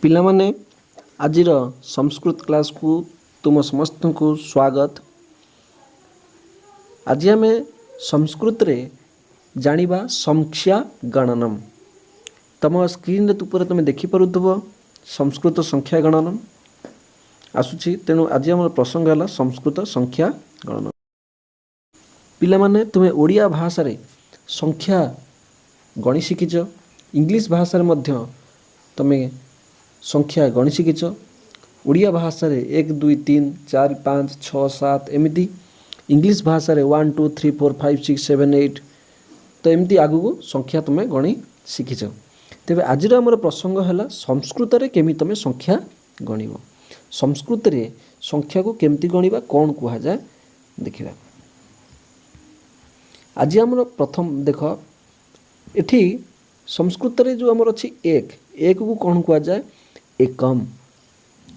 ପିଲାମାନେ ଆଜିର ସଂସ୍କୃତ କ୍ଲାସ୍କୁ ତୁମ ସମସ୍ତଙ୍କୁ ସ୍ୱାଗତ। ଆଜି ଆମେ ସଂସ୍କୃତରେ ଜାଣିବା ସଂଖ୍ୟା ଗଣନମ୍। ତମ ସ୍କ୍ରିନ୍ରେ ଉପରେ ତୁମେ ଦେଖିପାରୁଥିବ ସଂସ୍କୃତ ସଂଖ୍ୟା ଗଣନମ୍ ଆସୁଛି। ତେଣୁ ଆଜି ଆମର ପ୍ରସଙ୍ଗ ହେଲା ସଂସ୍କୃତ ସଂଖ୍ୟା ଗଣନମ୍। ପିଲାମାନେ ତୁମେ ଓଡ଼ିଆ ଭାଷାରେ ସଂଖ୍ୟା ଗଣି ଶିଖିଛ, ଇଂଲିଶ ଭାଷାରେ ମଧ୍ୟ ତୁମେ ସଂଖ୍ୟା ଗଣି ଶିଖିଛ। ଓଡ଼ିଆ ଭାଷାରେ 1 2 3 4 5 6 7 ଏମିତି, ଇଂଲିଶ ଭାଷାରେ 1 2 3 4 5 6 7 8 ତ ଏମିତି ଆଗକୁ ସଂଖ୍ୟା ତୁମେ ଗଣି ଶିଖିଛ। ତେବେ ଆଜିର ଆମର ପ୍ରସଙ୍ଗ ହେଲା ସଂସ୍କୃତରେ କେମିତି ତୁମେ ସଂଖ୍ୟା ଗଣିବ। ସଂସ୍କୃତରେ ସଂଖ୍ୟାକୁ କେମିତି ଗଣିବା, କ'ଣ କୁହାଯାଏ ଦେଖିବା। ଆଜି ଆମର ପ୍ରଥମ ଦେଖ, ଏଠି ସଂସ୍କୃତରେ ଯେଉଁ ଆମର ଅଛି ଏକକୁ କ'ଣ କୁହାଯାଏ ଏକମ୍।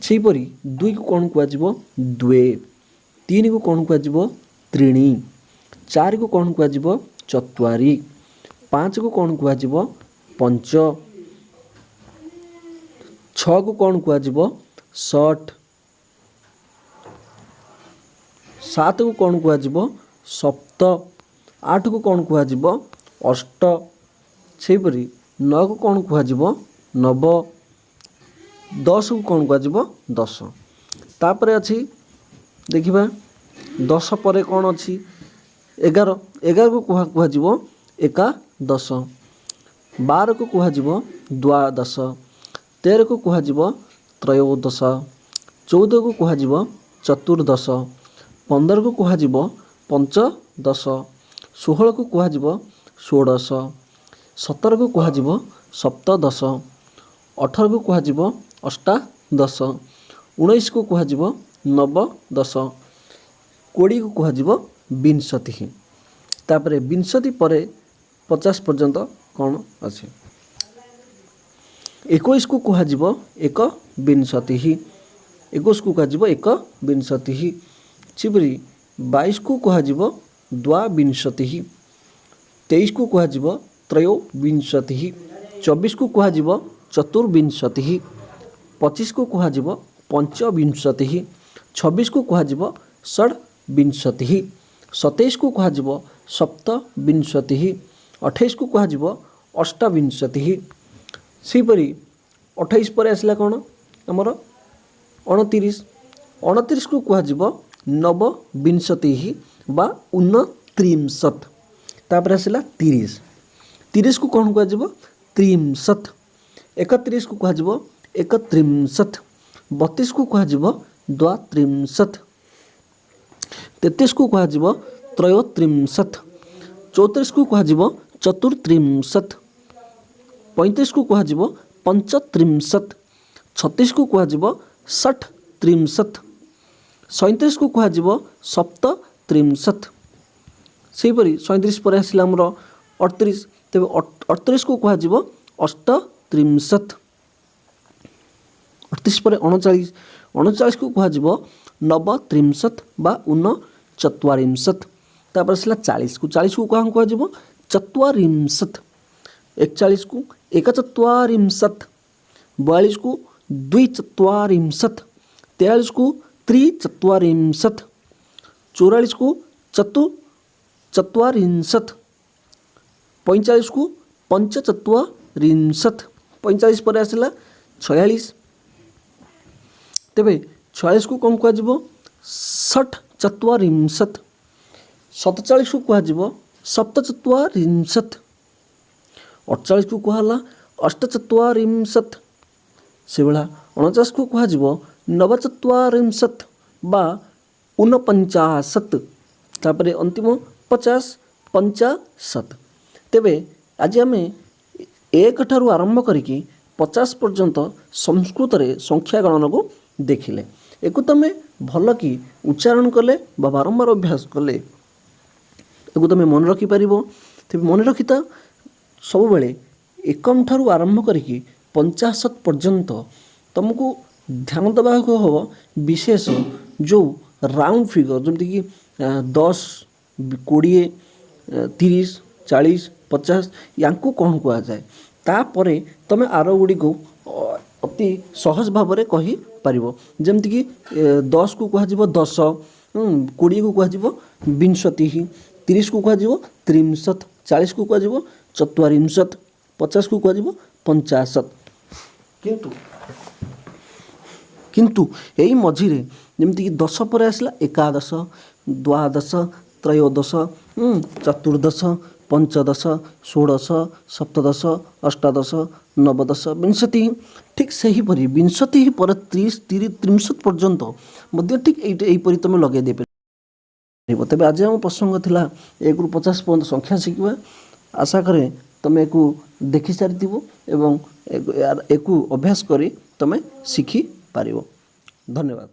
ସେହିପରି 2କୁ କ'ଣ କୁହାଯିବ ଦ୍ୱେ, 3କୁ କ'ଣ କୁହାଯିବ ତ୍ରିଣି, 4କୁ କ'ଣ କୁହାଯିବ ଚତ୍ୱାରି, 5କୁ କ'ଣ କୁହାଯିବ ପଞ୍ଚ, 6କୁ କ'ଣ କୁହାଯିବ ଷଟ୍, 7କୁ କ'ଣ କୁହାଯିବ ସପ୍ତ, 8କୁ କ'ଣ କୁହାଯିବ ଅଷ୍ଟ, ସେହିପରି 9କୁ କ'ଣ କୁହାଯିବ ନବ, 10କୁ କ'ଣ କୁହାଯିବ ଦଶ। ତାପରେ ଅଛି ଦେଖିବା 10 ପରେ କ'ଣ ଅଛି 11, 11କୁ କୁହାଯିବ ଏକାଦଶ, 12କୁ କୁହାଯିବ ଦ୍ୱାଦଶ, 13କୁ କୁହାଯିବ ତ୍ରୟୋଦଶ, 14କୁ କୁହାଯିବ ଚତୁର୍ଦଶ, 15କୁ କୁହାଯିବ ପଞ୍ଚଦଶ, 16କୁ କୁହାଯିବ ଷୋଡ଼ଶ, 17କୁ କୁହାଯିବ ସପ୍ତଦଶ, 18କୁ କୁହାଯିବ ଅଷ୍ଟାଦଶ, 19କୁ କୁହାଯିବ ନବଦଶ, 20କୁ କୁହାଯିବ ବିଂଶତି। ତାପରେ ବିଂଶତି ପରେ 50 ପର୍ଯ୍ୟନ୍ତ କ'ଣ ଅଛି। 21କୁ କୁହାଯିବ ଏକବିଂଶତି, 21କୁ କୁହାଯିବ ଏକବିଂଶତି। ସେହିପରି 22କୁ କୁହାଯିବ ଦ୍ୱାବିଂଶତି, 23କୁ କୁହାଯିବ ତ୍ରୟୋବିଂଶତି, 24କୁ କୁହାଯିବ ଚତୁର୍ବିଂଶତି, 25କୁ କୁହାଯିବ ପଞ୍ଚବିଂଶତି, 26କୁ କୁହାଯିବ ଷଡ଼୍ବିଂଶତି, 27କୁ କୁହାଯିବ ସପ୍ତବିଂଶତି, 28କୁ କୁହାଯିବ ଅଷ୍ଟାବିଂଶତି। ସେହିପରି 28 ପରେ ଆସିଲା କ'ଣ ଆମର 29, 29କୁ କୁହାଯିବ ନବବିଂଶତି ବା ଊନତ୍ରିଂଶତ୍। ତାପରେ ଆସିଲା 30, 30କୁ କ'ଣ କୁହାଯିବ ତ୍ରିଂଶତ୍, 31କୁ କୁହାଯିବ ଏକତ୍ରିଂଶତ୍, 32କୁ କୁହାଯିବ ଦ୍ୱାତ୍ରିଂଶତ୍, 33କୁ କୁହାଯିବ ତ୍ରୟୋତ୍ରିଂଶତ୍, 34କୁ କୁହାଯିବ ଚତୁର୍ତ୍ରିଂଶତ୍, 35କୁ କୁହାଯିବ ପଞ୍ଚତ୍ରିଂଶତ୍, 36କୁ କୁହାଯିବ ଷଟ୍ତ୍ରିଂଶତ୍, 37କୁ କୁହାଯିବ ସପ୍ତତ୍ରିଂଶତ୍। ସେହିପରି 37 ପରେ ଆସିଲା ଆମର 38, ତେବେ 38କୁ କୁହାଯିବ ଅଷ୍ଟତ୍ରିଂଶତ୍। 38 ପରେ 39, 39କୁ କୁହାଯିବ ନବତ୍ରିଂଶତ୍ ବା ଊନଚତ୍ୱାରିଂଶତ୍। ତାପରେ ଆସିଲା 40କୁ, 40କୁ କ'ଣ କୁହାଯିବ ଚତ୍ୱାରିଂଶତ୍, 41କୁ ଏକଚତ୍ୱାରିଂଶତ୍, 42କୁ ଦ୍ୱିଚତ୍ୱାରିଂଶତ୍, 43କୁ ତ୍ରିଚତ୍ୱାରିଂଶତ୍, 44କୁ ଚତୁଶ୍ଚତ୍ୱାରିଂଶତ୍, 45କୁ ପଞ୍ଚଚତ୍ୱାରିଂଶତ୍। 45 ପରେ ଆସିଲା 46, ତେବେ 46କୁ କ'ଣ କୁହାଯିବ ଷଟ୍ଚତ୍ୱାରିଂଶତ୍, 47କୁ କୁହାଯିବ ସପ୍ତଚତ୍ୱାରିଂଶତ୍, 48କୁ କୁହାହେଲା ଅଷ୍ଟଚତ୍ୱାରିଂଶତ୍, ସେଭଳିଆ 49କୁ କୁହାଯିବ ନବଚତ୍ୱାରିଂଶତ୍ ବା ଊନପଞ୍ଚାଶତ୍। ତାପରେ ଅନ୍ତିମ 50 ପଞ୍ଚାଶତ୍। ତେବେ ଆଜି ଆମେ 1 ଠାରୁ ଆରମ୍ଭ କରିକି 50 ପର୍ଯ୍ୟନ୍ତ ସଂସ୍କୃତରେ ସଂଖ୍ୟା ଗଣନାକୁ ଦେଖିଲେ। ଏକୁ ତୁମେ ଭଲ କି ଉଚ୍ଚାରଣ କଲେ ବା ବାରମ୍ବାର ଅଭ୍ୟାସ କଲେ ଏକୁ ତୁମେ ମନେ ରଖିପାରିବ। ତେବେ ମନେ ରଖିଥା, ସବୁବେଳେ ଏକମ୍ ଠାରୁ ଆରମ୍ଭ କରିକି 50 ପର୍ଯ୍ୟନ୍ତ ତୁମକୁ ଧ୍ୟାନ ଦେବାକୁ ହେବ। ବିଶେଷ ଯେଉଁ ରାଉଣ୍ଡ ଫିଗର ଯେମିତିକି 10 20 30 40 50 ୟାଙ୍କୁ କ'ଣ କୁହାଯାଏ। ତାପରେ ତୁମେ ଆର ଗୁଡ଼ିକୁ ଅତି ସହଜ ଭାବରେ କହିପାରିବ। ଯେମିତିକି 10କୁ କୁହାଯିବ 10, 20କୁ କୁହାଯିବ ବିଂଶତି, 30କୁ କୁହାଯିବ ତ୍ରିଂଶତ, 40କୁ କୁହାଯିବ ଚତ୍ୱାରିଂଶତ, 50କୁ କୁହାଯିବ ପଞ୍ଚାଶତ। କିନ୍ତୁ ଏଇ ମଝିରେ ଯେମିତିକି 10 ପରେ ଆସିଲା ଏକାଦଶ, ଦ୍ୱାଦଶ, ତ୍ରୟୋଦଶ, ଚତୁର୍ଦ୍ଦଶ, ପଞ୍ଚଦଶ, ଷୋଡ଼ଶ, ସପ୍ତଦଶ, ଅଷ୍ଟାଦଶ, ନବଦଶ, ବିଂଶତି। ଠିକ୍ ସେହିପରି ବିଂଶତି ପରେ 30, 30 ପର୍ଯ୍ୟନ୍ତ ମଧ୍ୟ ଠିକ୍ ଏହିପରି ତୁମେ ଲଗାଇ ଦେଇପାରିବ। ତେବେ ଆଜି ଆମ ପ୍ରସଙ୍ଗ ଥିଲା 1ରୁ 50 ପର୍ଯ୍ୟନ୍ତ ସଂଖ୍ୟା ଶିଖିବା। ଆଶା କରେ ତୁମେ ଏକୁ ଦେଖି ସାରିଥିବ ଏବଂ ଏକୁ ଅଭ୍ୟାସ କରି ତୁମେ ଶିଖିପାରିବ। ଧନ୍ୟବାଦ।